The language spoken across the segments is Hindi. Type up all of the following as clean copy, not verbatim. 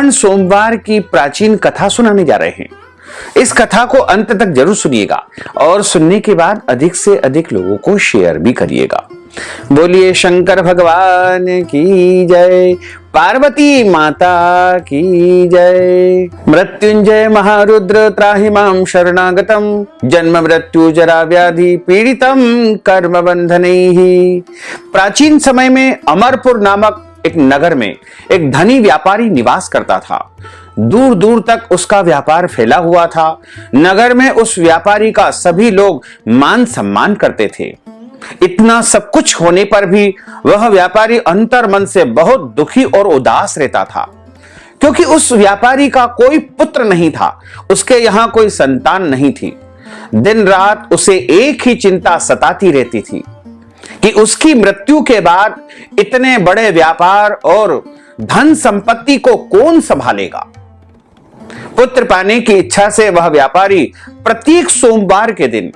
सोमवार की प्राचीन कथा सुनाने जा रहे हैं। इस कथा को अंत तक जरूर सुनिएगा और सुनने के बाद अधिक से अधिक लोगों को शेयर भी करिएगा। बोलिए शंकर भगवान की जय, पार्वती माता की जय। मृत्युंजय महारुद्र त्राहि मां शरणागतम, जन्म मृत्यु जरा व्याधि पीड़ितम कर्म बंधनैः। प्राचीन समय में अमरपुर नामक एक नगर में एक धनी व्यापारी निवास करता था। दूर दूर तक उसका व्यापार फैला हुआ था। नगर में उस व्यापारी का सभी लोग मान सम्मान करते थे। इतना सब कुछ होने पर भी वह व्यापारी अंतर मन से बहुत दुखी और उदास रहता था, क्योंकि उस व्यापारी का कोई पुत्र नहीं था, उसके यहां कोई संतान नहीं थी। दिन रात उसे एक ही चिंता सताती रहती थी कि उसकी मृत्यु के बाद इतने बड़े व्यापार और धन संपत्ति को कौन संभालेगा। पुत्र पाने की इच्छा से वह व्यापारी प्रत्येक सोमवार के दिन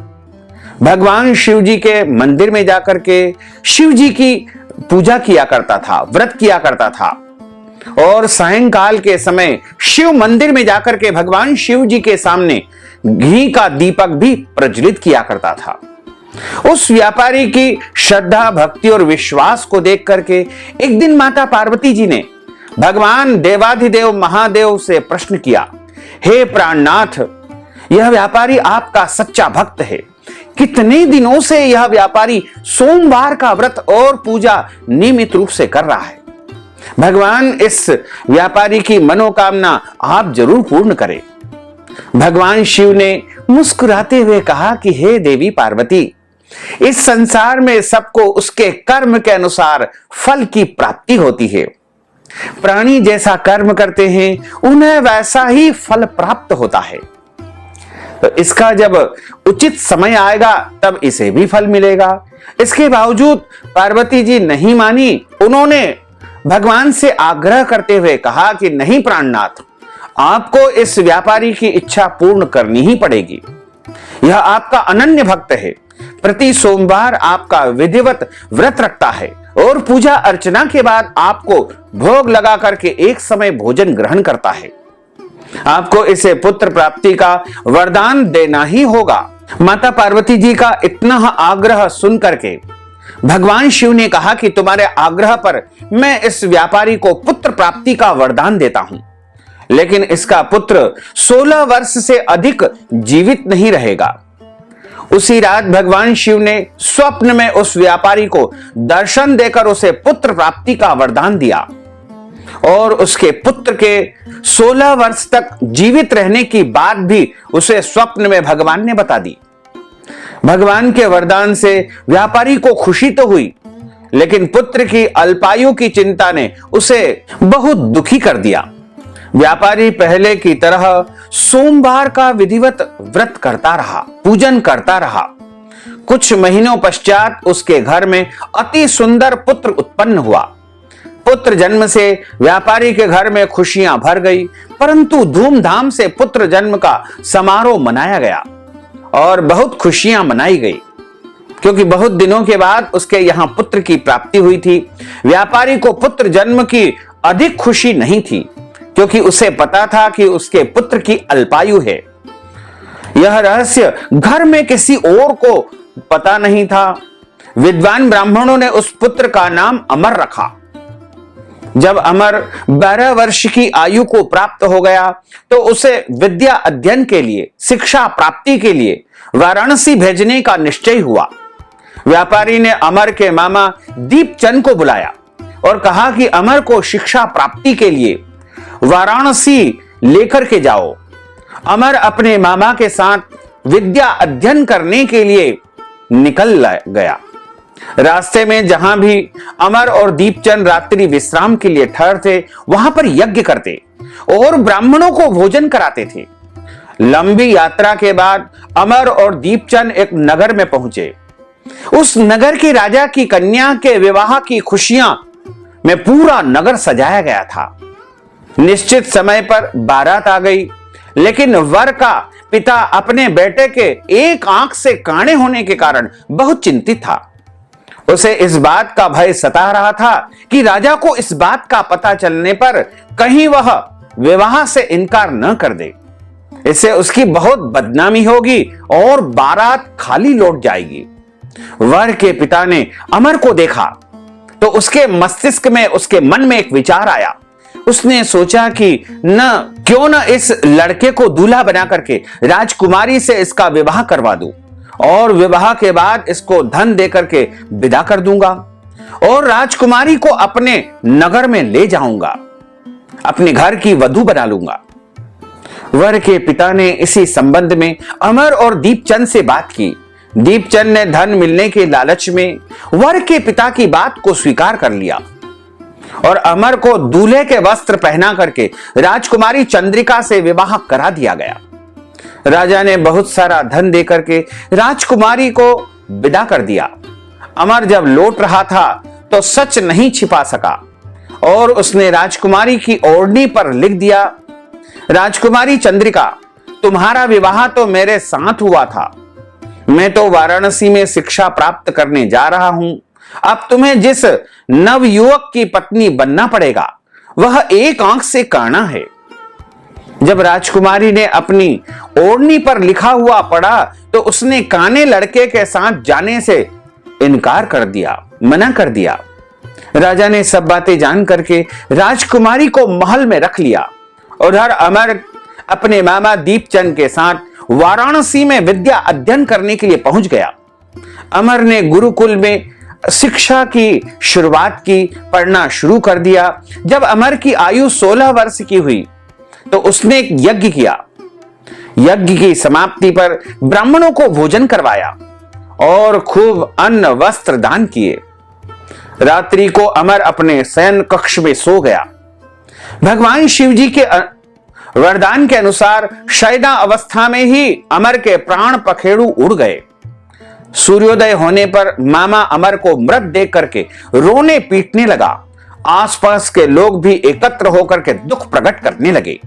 भगवान शिव जी के मंदिर में जाकर के शिव जी की पूजा किया करता था, व्रत किया करता था और सायंकाल के समय शिव मंदिर में जाकर के भगवान शिव जी के सामने घी का दीपक भी प्रज्वलित किया करता था। उस व्यापारी की श्रद्धा, भक्ति और विश्वास को देख करके एक दिन माता पार्वती जी ने भगवान देवाधिदेव महादेव से प्रश्न किया, हे प्राणनाथ, यह व्यापारी आपका सच्चा भक्त है। कितने दिनों से यह व्यापारी सोमवार का व्रत और पूजा नियमित रूप से कर रहा है। भगवान इस व्यापारी की मनोकामना आप जरूर पूर्ण करें। भगवान शिव ने मुस्कुराते हुए कहा कि हे देवी पार्वती, इस संसार में सबको उसके कर्म के अनुसार फल की प्राप्ति होती है। प्राणी जैसा कर्म करते हैं उन्हें वैसा ही फल प्राप्त होता है। तो इसका जब उचित समय आएगा तब इसे भी फल मिलेगा। इसके बावजूद पार्वती जी नहीं मानी। उन्होंने भगवान से आग्रह करते हुए कहा कि नहीं प्राणनाथ, आपको इस व्यापारी की इच्छा पूर्ण करनी ही पड़ेगी। यह आपका अनन्य भक्त है, प्रति सोमवार आपका विधिवत व्रत रखता है और पूजा अर्चना के बाद आपको भोग लगा करके एक समय भोजन ग्रहण करता है। आपको इसे पुत्र प्राप्ति का वरदान देना ही होगा। माता पार्वती जी का इतना आग्रह सुन करके भगवान शिव ने कहा कि तुम्हारे आग्रह पर मैं इस व्यापारी को पुत्र प्राप्ति का वरदान देता हूं, लेकिन इसका पुत्र 16 वर्ष से अधिक जीवित नहीं रहेगा। उसी रात भगवान शिव ने स्वप्न में उस व्यापारी को दर्शन देकर उसे पुत्र प्राप्ति का वरदान दिया और उसके पुत्र के 16 वर्ष तक जीवित रहने की बात भी उसे स्वप्न में भगवान ने बता दी। भगवान के वरदान से व्यापारी को खुशी तो हुई, लेकिन पुत्र की अल्पायु की चिंता ने उसे बहुत दुखी कर दिया। व्यापारी पहले की तरह सोमवार का विधिवत व्रत करता रहा, पूजन करता रहा। कुछ महीनों पश्चात उसके घर में अति सुंदर पुत्र उत्पन्न हुआ। पुत्र जन्म से व्यापारी के घर में खुशियां भर गई, परंतु धूमधाम से पुत्र जन्म का समारोह मनाया गया और बहुत खुशियां मनाई गई, क्योंकि बहुत दिनों के बाद उसके यहां पुत्र की प्राप्ति हुई थी। व्यापारी को पुत्र जन्म की अधिक खुशी नहीं थी, क्योंकि उसे पता था कि उसके पुत्र की अल्पायु है। यह रहस्य घर में किसी और को पता नहीं था। विद्वान ब्राह्मणों ने उस पुत्र का नाम अमर रखा। जब अमर 12 वर्ष की आयु को प्राप्त हो गया तो उसे विद्या अध्ययन के लिए, शिक्षा प्राप्ति के लिए वाराणसी भेजने का निश्चय हुआ। व्यापारी ने अमर के मामा दीपचंद को बुलाया और कहा कि अमर को शिक्षा प्राप्ति के लिए वाराणसी लेकर के जाओ। अमर अपने मामा के साथ विद्या अध्ययन करने के लिए निकल गया। रास्ते में जहां भी अमर और दीपचंद रात्रि विश्राम के लिए ठहरते, वहां पर यज्ञ करते और ब्राह्मणों को भोजन कराते थे। लंबी यात्रा के बाद अमर और दीपचंद एक नगर में पहुंचे। उस नगर के राजा की कन्या के विवाह की खुशियां में पूरा नगर सजाया गया था। निश्चित समय पर बारात आ गई, लेकिन वर का पिता अपने बेटे के एक आंख से काणे होने के कारण बहुत चिंतित था। उसे इस बात का भय सता रहा था कि राजा को इस बात का पता चलने पर कहीं वह विवाह से इनकार न कर दे, इससे उसकी बहुत बदनामी होगी और बारात खाली लौट जाएगी। वर के पिता ने अमर को देखा तो उसके मस्तिष्क में, उसके मन में एक विचार आया। उसने सोचा कि क्यों न इस लड़के को दूल्हा बना करके राजकुमारी से इसका विवाह करवा दूं और विवाह के बाद इसको धन दे करके विदा कर दूंगा और राजकुमारी को अपने नगर में ले जाऊंगा, अपने घर की वधू बना लूंगा। वर के पिता ने इसी संबंध में अमर और दीपचंद से बात की। दीपचंद ने धन मिलने के लालच में वर के पिता की बात को स्वीकार कर लिया और अमर को दूल्हे के वस्त्र पहना करके राजकुमारी चंद्रिका से विवाह करा दिया गया। राजा ने बहुत सारा धन देकर के राजकुमारी को विदा कर दिया। अमर जब लौट रहा था तो सच नहीं छिपा सका और उसने राजकुमारी की ओढ़नी पर लिख दिया, राजकुमारी चंद्रिका, तुम्हारा विवाह तो मेरे साथ हुआ था। मैं तो वाराणसी में शिक्षा प्राप्त करने जा रहा हूं। अब तुम्हें जिस नवयुवक की पत्नी बनना पड़ेगा वह एक आंख से काना है। जब राजकुमारी ने अपनी ओढ़नी पर लिखा हुआ पढ़ा तो उसने काने लड़के के साथ जाने से इनकार कर दिया, मना कर दिया। राजा ने सब बातें जान करके राजकुमारी को महल में रख लिया और हर अमर अपने मामा दीपचंद के साथ वाराणसी में विद्या अध्ययन करने के लिए पहुंच गया। अमर ने गुरुकुल में शिक्षा की शुरुआत की, पढ़ना शुरू कर दिया। जब अमर की आयु 16 वर्ष की हुई तो उसने एक यज्ञ किया। यज्ञ की समाप्ति पर ब्राह्मणों को भोजन करवाया और खूब अन्न वस्त्र दान किए। रात्रि को अमर अपने शयन कक्ष में सो गया। भगवान शिव जी के वरदान के अनुसार शयना अवस्था में ही अमर के प्राण पखेरु उड़ गए। सूर्योदय होने पर मामा अमर को मृत देख करके रोने पीटने लगा। आसपास के लोग भी एकत्र होकर के दुख प्रकट करने लगे।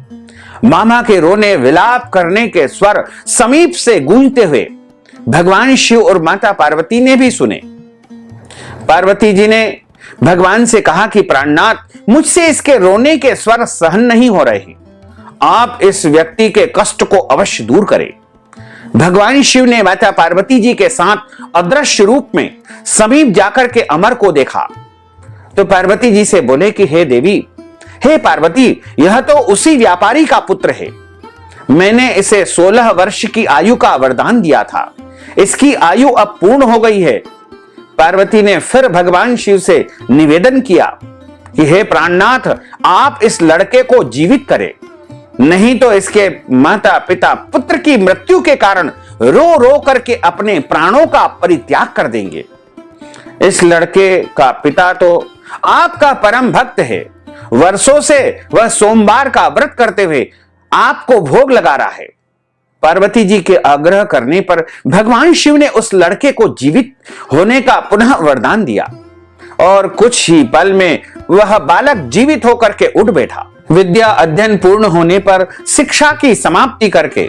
मामा के रोने विलाप करने के स्वर समीप से गूंजते हुए भगवान शिव और माता पार्वती ने भी सुने। पार्वती जी ने भगवान से कहा कि प्राणनाथ, मुझसे इसके रोने के स्वर सहन नहीं हो रहे हैं, आप इस व्यक्ति के कष्ट को अवश्य दूर करें। भगवान शिव ने माता पार्वती जी के साथ अदृश्य रूप में समीप जाकर के अमर को देखा तो पार्वती जी से बोले कि हे देवी, हे पार्वती, यह तो उसी व्यापारी का पुत्र है। मैंने इसे 16 वर्ष की आयु का वरदान दिया था, इसकी आयु अब पूर्ण हो गई है। पार्वती ने फिर भगवान शिव से निवेदन किया कि हे प्राणनाथ, आप इस लड़के को जीवित करें, नहीं तो इसके माता पिता पुत्र की मृत्यु के कारण रो रो करके अपने प्राणों का परित्याग कर देंगे। इस लड़के का पिता तो आपका परम भक्त है, वर्षों से वह सोमवार का व्रत करते हुए आपको भोग लगा रहा है। पार्वती जी के आग्रह करने पर भगवान शिव ने उस लड़के को जीवित होने का पुनः वरदान दिया और कुछ ही पल में वह बालक जीवित होकर के उठ बैठा। विद्या अध्ययन पूर्ण होने पर शिक्षा की समाप्ति करके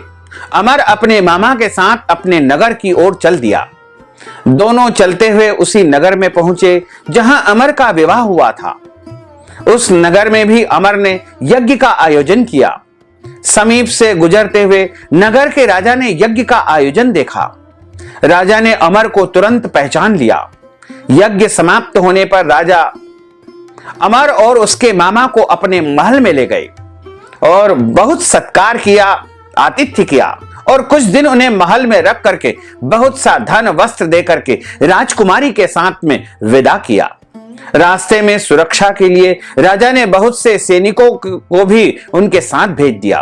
अमर अपने मामा के साथ अपने नगर की ओर चल दिया। दोनों चलते हुए उसी नगर में पहुंचे जहां अमर का विवाह हुआ था। उस नगर में भी अमर ने यज्ञ का आयोजन किया। समीप से गुजरते हुए नगर के राजा ने यज्ञ का आयोजन देखा। राजा ने अमर को तुरंत पहचान लिया। यज्ञ समाप्त होने पर राजा अमर और उसके मामा को अपने महल में ले गए और बहुत सत्कार किया, आतिथ्य किया और कुछ दिन उन्हें महल में रख करके बहुत सा धन वस्त्र दे करके राजकुमारी के साथ में विदा किया। रास्ते में सुरक्षा के लिए राजा ने बहुत से सैनिकों को भी उनके साथ भेज दिया।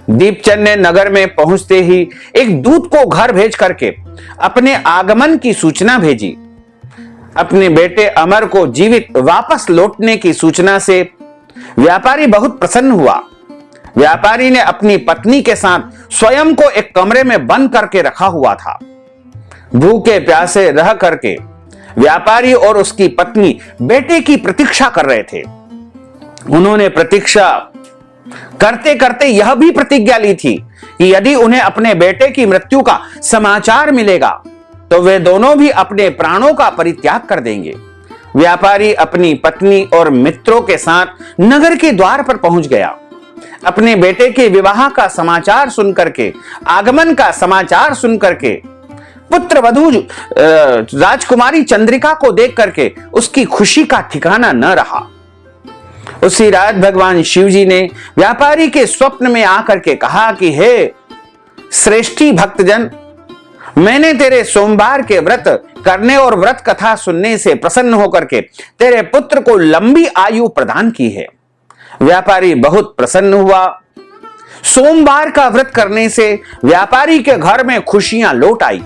दीपचंद ने नगर में पहुंचते ही एक दूत को घर भेज करके अपने आगमन की सूचना भेजी। अपने बेटे अमर को जीवित वापस लौटने की सूचना से व्यापारी बहुत प्रसन्न हुआ। व्यापारी ने अपनी पत्नी के साथ स्वयं को एक कमरे में बंद करके रखा हुआ था। भूखे प्यासे रह करके व्यापारी और उसकी पत्नी बेटे की प्रतीक्षा कर रहे थे। उन्होंने प्रतीक्षा करते करते यह भी प्रतिज्ञा ली थी कि यदि उन्हें अपने बेटे की मृत्यु का समाचार मिलेगा तो वे दोनों भी अपने प्राणों का परित्याग कर देंगे। व्यापारी अपनी पत्नी और मित्रों के साथ नगर के द्वार पर पहुंच गया। अपने बेटे के विवाह का समाचार सुनकर के, आगमन का समाचार सुनकर के, पुत्र वधू राजकुमारी चंद्रिका को देख करके उसकी खुशी का ठिकाना न रहा। उसी रात भगवान शिव जी ने व्यापारी के स्वप्न में आकर के कहा कि हे श्रेष्ठी भक्तजन, मैंने तेरे सोमवार के व्रत करने और व्रत कथा सुनने से प्रसन्न होकर के तेरे पुत्र को लंबी आयु प्रदान की है। व्यापारी बहुत प्रसन्न हुआ। सोमवार का व्रत करने से व्यापारी के घर में खुशियां लौट आई।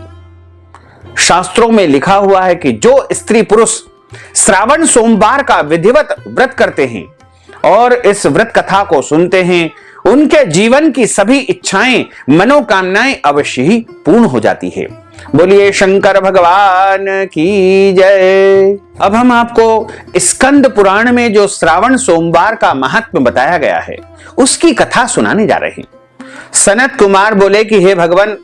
शास्त्रों में लिखा हुआ है कि जो स्त्री पुरुष श्रावण सोमवार का विधिवत व्रत करते हैं और इस व्रत कथा को सुनते हैं, उनके जीवन की सभी इच्छाएं, मनोकामनाएं अवश्य ही पूर्ण हो जाती है। बोलिए शंकर भगवान की जय। अब हम आपको स्कंद पुराण में जो श्रावण सोमवार का महात्म्य बताया गया है उसकी कथा सुनाने जा रहे हैं। सनत कुमार बोले कि हे भगवान,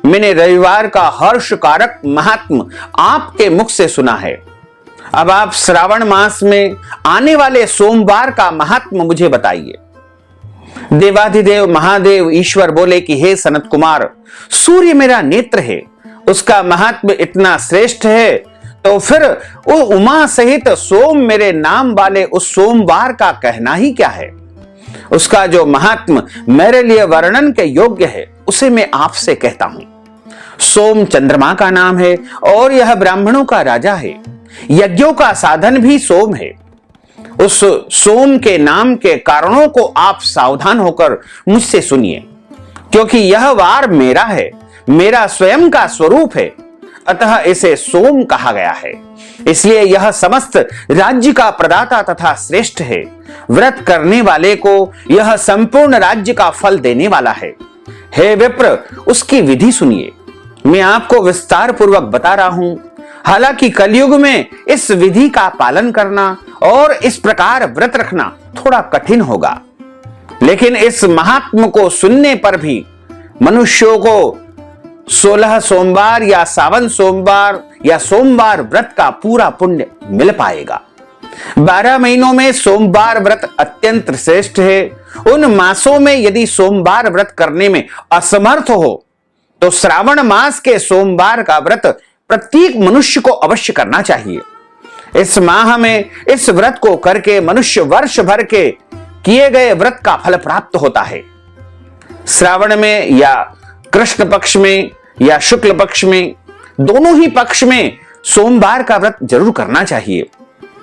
मैंने रविवार का हर्ष कारक महात्म्य आपके मुख से सुना है। अब आप श्रावण मास में आने वाले सोमवार का महात्म्य मुझे बताइए। देवाधिदेव महादेव ईश्वर बोले कि हे सनत कुमार, सूर्य मेरा नेत्र है, उसका महात्म्य इतना श्रेष्ठ है, तो फिर वो उमा सहित सोम मेरे नाम वाले उस सोमवार का कहना ही क्या है। उसका जो महात्म्य मेरे लिए वर्णन के योग्य है उसे मैं आपसे कहता हूं। सोम चंद्रमा का नाम है और यह ब्राह्मणों का राजा है। यज्ञों का साधन भी सोम है। उस सोम के नाम के कारणों को आप सावधान होकर मुझसे सुनिए, क्योंकि यह वार मेरा है, मेरा स्वयं का स्वरूप है, अतः इसे सोम कहा गया है। इसलिए यह समस्त राज्य का प्रदाता तथा श्रेष्ठ है। व्रत करने वाले को यह संपूर्ण राज्य का फल देने वाला है। हे विप्र, उसकी विधि सुनिए। मैं आपको विस्तार पूर्वक बता रहा हूं। हालांकि कलयुग में इस विधि का पालन करना और इस प्रकार व्रत रखना थोड़ा कठिन होगा, लेकिन इस महात्म को सुनने पर भी मनुष्यों को 16 सोमवार या सावन सोमवार या सोमवार व्रत का पूरा पुण्य मिल पाएगा। 12 महीनों में सोमवार व्रत अत्यंत श्रेष्ठ है। उन मासों में यदि सोमवार व्रत करने में असमर्थ हो तो श्रावण मास के सोमवार का व्रत प्रत्येक मनुष्य को अवश्य करना चाहिए। इस माह में इस व्रत को करके मनुष्य वर्ष भर के किए गए व्रत का फल प्राप्त होता है। श्रावण में या कृष्ण पक्ष में या शुक्ल पक्ष में, दोनों ही पक्ष में सोमवार का व्रत जरूर करना चाहिए।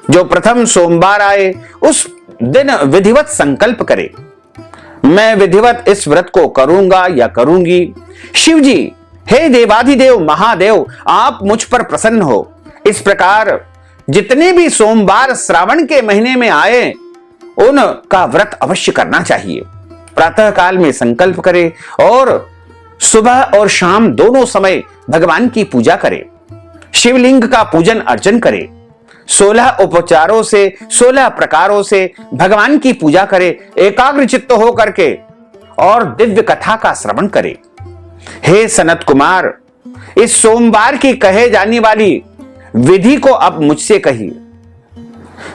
जो प्रथम सोमवार आए उस दिन विधिवत संकल्प करे, मैं विधिवत इस व्रत को करूंगा या करूंगी। शिव जी, हे देवाधिदेव महादेव, आप मुझ पर प्रसन्न हो। इस प्रकार जितने भी सोमवार श्रावण के महीने में आए उनका व्रत अवश्य करना चाहिए। प्रातः काल में संकल्प करे और सुबह और शाम दोनों समय भगवान की पूजा करे। शिवलिंग का पूजन अर्चन करे। 16 उपचारों से 16 प्रकारों से भगवान की पूजा करे। एकाग्र चित्त हो करके और दिव्य कथा का श्रवण करे। हे सनत कुमार, इस सोमवार की कहे जाने वाली विधि को अब मुझसे कहिए।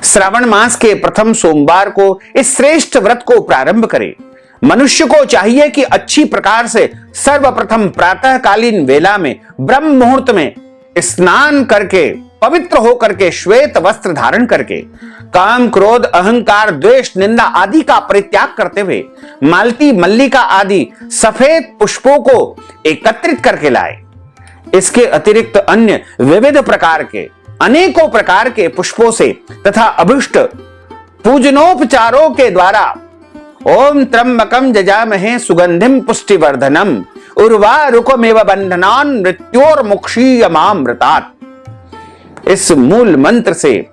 श्रावण मास के प्रथम सोमवार को इस श्रेष्ठ व्रत को प्रारंभ करें। मनुष्य को चाहिए कि अच्छी प्रकार से सर्वप्रथम प्रातःकालीन वेला में ब्रह्म मुहूर्त में स्नान करके पवित्र होकर के श्वेत वस्त्र धारण करके काम, क्रोध, अहंकार, द्वेष, निंदा आदि का परित्याग करते हुए मालती, मल्लिका आदि सफेद पुष्पों को एकत्रित करके लाए। इसके अतिरिक्त अन्य विविध प्रकार के अनेकों प्रकार के पुष्पों से तथा अभिष्ट पूजनोपचारों के द्वारा ओम त्र्यंबकम जजामहे सुगंधिम पुष्टिवर्धनम उर्वारुकमेव बंधनान मृत्योर्मुक्षीयमामृतात्, इस मूल मंत्र से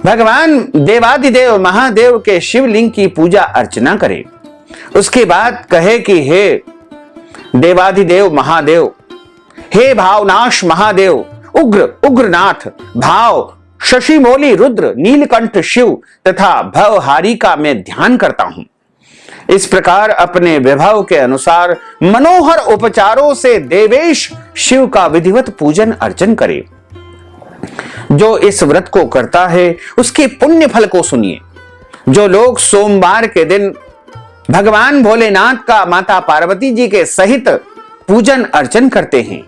भगवान देवाधिदेव महादेव के शिवलिंग की पूजा अर्चना करें। उसके बाद कहे कि हे देवाधिदेव महादेव, हे भावनाश महादेव, उग्र उग्रनाथ, भाव शशिमौली रुद्र, नीलकंठ शिव तथा भवहारी का मैं ध्यान करता हूं। इस प्रकार अपने विभव के अनुसार मनोहर उपचारों से देवेश शिव का विधिवत पूजन अर्चन करे। जो इस व्रत को करता है उसके पुण्य फल को सुनिए। जो लोग सोमवार के दिन भगवान भोलेनाथ का माता पार्वती जी के सहित पूजन अर्चन करते हैं,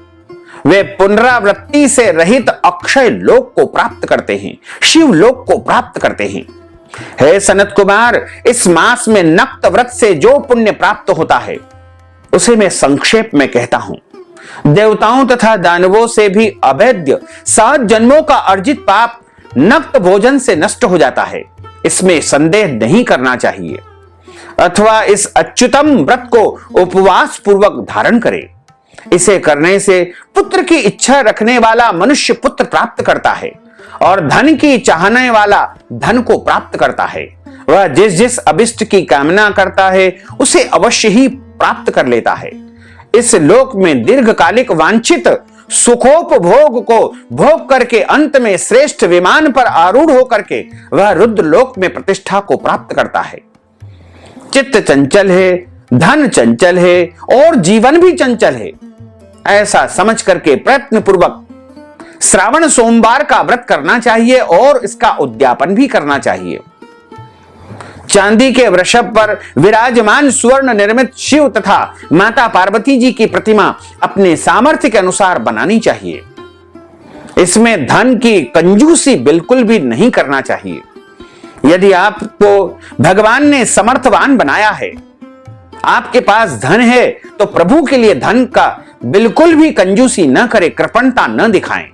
वे पुनरावृत्ति से रहित अक्षय लोक को प्राप्त करते हैं, शिव लोक को प्राप्त करते हैं। हे सनत कुमार, इस मास में नक्त व्रत से जो पुण्य प्राप्त होता है उसे मैं संक्षेप में कहता हूं। देवताओं तथा दानवों से भी अभेद्य 7 जन्मों का अर्जित पाप नक्त भोजन से नष्ट हो जाता है, इसमें संदेह नहीं करना चाहिए। अथवा इस अच्युतम व्रत को उपवास पूर्वक धारण करे। इसे करने से पुत्र की इच्छा रखने वाला मनुष्य पुत्र प्राप्त करता है और धन की चाहने वाला धन को प्राप्त करता है। वह जिस जिस अभिष्ट की कामना करता है उसे अवश्य ही प्राप्त कर लेता है। इस लोक में दीर्घकालिक वांछित सुखोपभोग को भोग करके अंत में श्रेष्ठ विमान पर आरूढ़ होकर के वह रुद्र लोक में प्रतिष्ठा को प्राप्त करता है। चित्त चंचल है, धन चंचल है और जीवन भी चंचल है, ऐसा समझ करके प्रयत्न पूर्वक श्रावण सोमवार का व्रत करना चाहिए और इसका उद्यापन भी करना चाहिए। चांदी के वृषभ पर विराजमान स्वर्ण निर्मित शिव तथा माता पार्वती जी की प्रतिमा अपने सामर्थ्य के अनुसार बनानी चाहिए। इसमें धन की कंजूसी बिल्कुल भी नहीं करना चाहिए। यदि आपको भगवान ने समर्थवान बनाया है, आपके पास धन है, तो प्रभु के लिए धन का बिल्कुल भी कंजूसी न करें, कृपणता न दिखाएं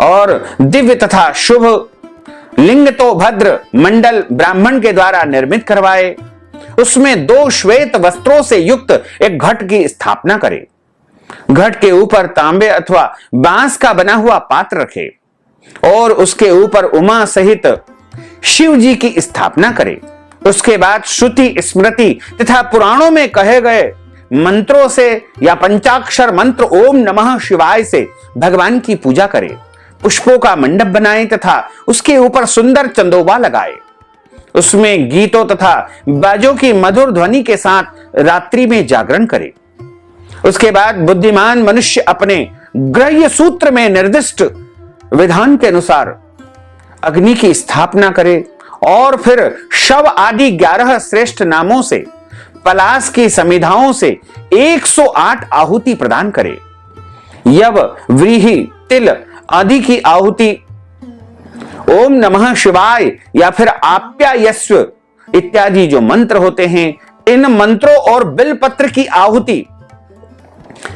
और दिव्य तथा शुभ लिंग तो भद्र मंडल ब्राह्मण के द्वारा निर्मित करवाए। उसमें 2 श्वेत वस्त्रों से युक्त एक घट की स्थापना करे। घट के ऊपर तांबे अथवा बांस का बना हुआ पात्र रखे और उसके ऊपर उमा सहित शिव जी की स्थापना करे। उसके बाद श्रुति स्मृति तथा पुराणों में कहे गए मंत्रों से या पंचाक्षर मंत्र ओम नमः शिवाय से भगवान की पूजा करे। पुष्पों का मंडप बनाए तथा उसके ऊपर सुंदर चंदोबा लगाए। उसमें गीतों तथा बाजों की मधुर ध्वनि के साथ रात्रि में जागरण करे। उसके बाद बुद्धिमान मनुष्य अपने ग्रह्य सूत्र में निर्दिष्ट विधान के अनुसार अग्नि की स्थापना करे और फिर शव आदि 11 श्रेष्ठ नामों से पलाश की समिधाओं से 108 आहुति प्रदान करे। यव, व्रीहि, तिल आदि की आहुति ओम नमः शिवाय या फिर आप्यायस्व इत्यादि जो मंत्र होते हैं, इन मंत्रों और बिलपत्र की आहुति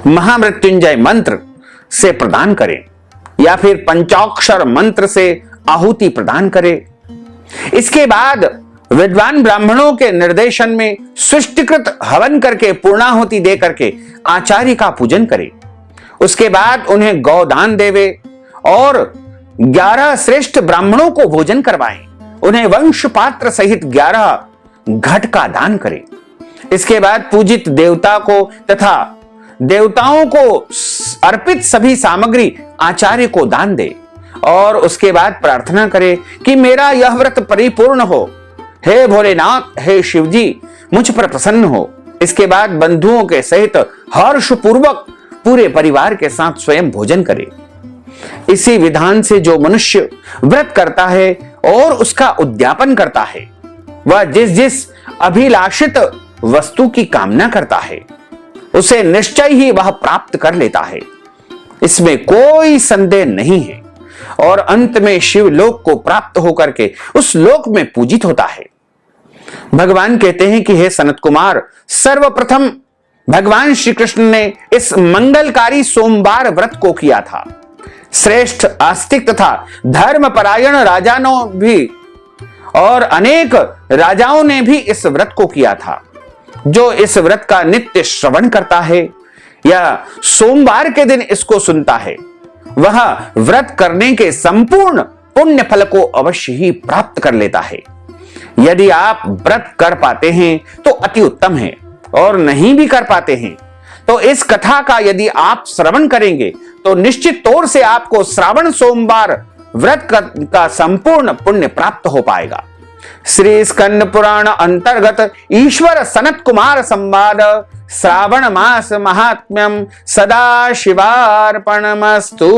महामृत्युंजय मंत्र से प्रदान करें या फिर पंचाक्षर मंत्र से आहुति प्रदान करें। इसके बाद विद्वान ब्राह्मणों के निर्देशन में सृष्टिकृत हवन करके पूर्णाहुति दे करके आचार्य का पूजन करे। उसके बाद उन्हें गौदान देवे और 11 श्रेष्ठ ब्राह्मणों को भोजन करवाएं। उन्हें वंश पात्र सहित 11 घट का दान करें। इसके बाद पूजित देवता को तथा देवताओं को अर्पित सभी सामग्री आचार्य को दान दे और उसके बाद प्रार्थना करे कि मेरा यह व्रत परिपूर्ण हो। हे भोलेनाथ, हे शिवजी, मुझ पर प्रसन्न हो। इसके बाद बंधुओं के सहित हर्ष पूर्वक पूरे परिवार के साथ स्वयं भोजन करे। इसी विधान से जो मनुष्य व्रत करता है और उसका उद्यापन करता है, वह जिस जिस अभिलाषित वस्तु की कामना करता है उसे निश्चय ही वह प्राप्त कर लेता है। इसमें कोई संदेह नहीं है और अंत में शिव लोक को प्राप्त होकर के उस लोक में पूजित होता है। भगवान कहते हैं कि हे सनत कुमार, सर्वप्रथम भगवान श्री कृष्ण ने इस मंगलकारी सोमवार व्रत को किया था। श्रेष्ठ आस्तिक तथा धर्मपरायण राजाओं भी और अनेक राजाओं ने भी इस व्रत को किया था। जो इस व्रत का नित्य श्रवण करता है या सोमवार के दिन इसको सुनता है, वह व्रत करने के संपूर्ण पुण्य फल को अवश्य ही प्राप्त कर लेता है। यदि आप व्रत कर पाते हैं तो अति उत्तम है और नहीं भी कर पाते हैं तो इस कथा का यदि आप श्रवण करेंगे तो निश्चित तौर से आपको श्रावण सोमवार व्रत का संपूर्ण पुण्य प्राप्त हो पाएगा। श्री स्कंद पुराण अंतर्गत ईश्वर सनत कुमार संवाद श्रावण मास महात्म्यम सदा शिवार्पणमस्तु।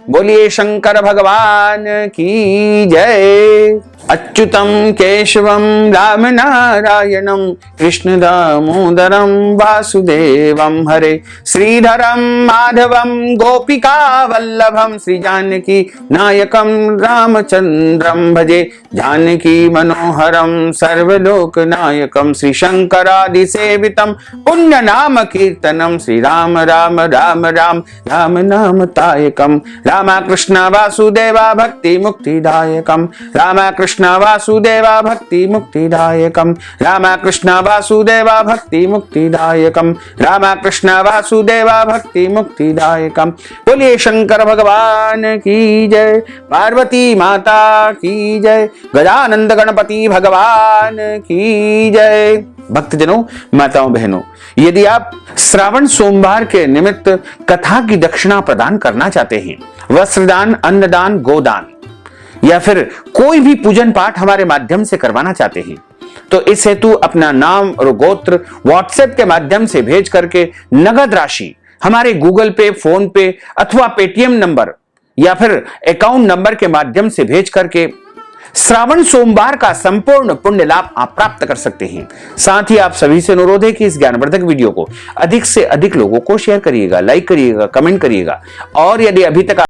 बोलिए शंकर भगवान की जय। अच्युतम केशवम राम नारायणम कृष्ण दामोदरम वासुदेवम हरे, श्रीधरम माधवम गोपिका वल्लभम, श्री जानकी नायकम रामचंद्रम भजे, जानकी मनोहरम सर्वलोक नायकम, श्री शंकरादि सेवितम पुण्य नाम कीर्तनम, श्री राम राम राम राम राम नाम तायकम, रामा कृष्ण वासुदेवा भक्ति मुक्तिदायकम, रामा कृष्ण वासुदेवा भक्ति मुक्तिदायकम, रामा कृष्ण वासुदेवा भक्ति मुक्तिदायकम, रामा कृष्ण वासुदेवा भक्ति मुक्तिदायकम। बोलिए शंकर भगवान की जय, पार्वती माता की जय, गजानंद गणपति भगवान की जय। भक्तजनों, माताओं बहनों, यदि आप श्रावण सोमवार के निमित्त कथा की दक्षिणा प्रदान करना चाहते हैं, वस्त्रदान, अन्नदान, गोदान या फिर कोई भी पूजन पाठ हमारे माध्यम से करवाना चाहते हैं, तो इस हेतु अपना नाम और गोत्र व्हाट्सएप के माध्यम से भेज करके नगद राशि हमारे गूगल पे, फोन पे अथवा पेटीएम नंबर या फिर अकाउंट नंबर के माध्यम से भेज करके श्रावण सोमवार का संपूर्ण पुण्य लाभ आप प्राप्त कर सकते हैं। साथ ही आप सभी से अनुरोध है कि इस ज्ञानवर्धक वीडियो को अधिक से अधिक लोगों को शेयर करिएगा, लाइक करिएगा, कमेंट करिएगा और यदि अभी तक